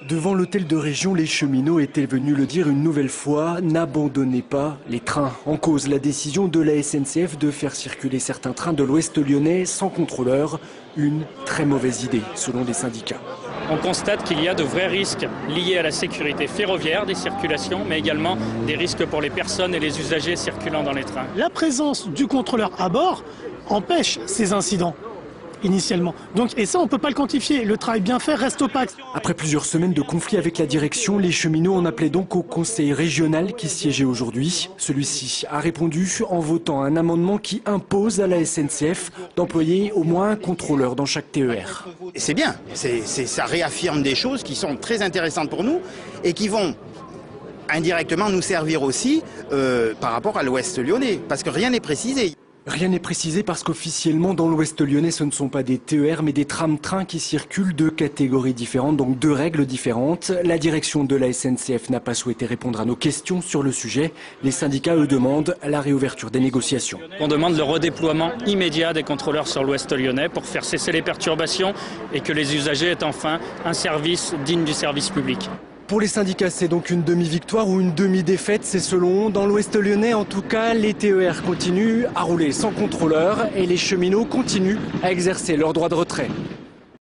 Devant l'hôtel de région, les cheminots étaient venus le dire une nouvelle fois, n'abandonnez pas les trains. En cause, la décision de la SNCF de faire circuler certains trains de l'Ouest lyonnais sans contrôleur. Une très mauvaise idée, selon les syndicats. On constate qu'il y a de vrais risques liés à la sécurité ferroviaire des circulations, mais également des risques pour les personnes et les usagers circulant dans les trains. La présence du contrôleur à bord empêche ces incidents. Initialement. Et ça, on ne peut pas le quantifier. Le travail bien fait reste opaque. Après plusieurs semaines de conflit avec la direction, les cheminots en appelaient donc au conseil régional qui siégeait aujourd'hui. Celui-ci a répondu en votant un amendement qui impose à la SNCF d'employer au moins un contrôleur dans chaque TER. C'est bien, ça réaffirme des choses qui sont très intéressantes pour nous et qui vont indirectement nous servir aussi par rapport à l'Ouest lyonnais, parce que rien n'est précisé. Rien n'est précisé parce qu'officiellement dans l'Ouest lyonnais ce ne sont pas des TER mais des tram-trains qui circulent, deux catégories différentes, donc deux règles différentes. La direction de la SNCF n'a pas souhaité répondre à nos questions sur le sujet. Les syndicats, eux, demandent la réouverture des négociations. On demande le redéploiement immédiat des contrôleurs sur l'Ouest lyonnais pour faire cesser les perturbations et que les usagers aient enfin un service digne du service public. Pour les syndicats, c'est donc une demi-victoire ou une demi-défaite, c'est selon. Dans l'Ouest lyonnais, en tout cas, les TER continuent à rouler sans contrôleur et les cheminots continuent à exercer leur droit de retrait.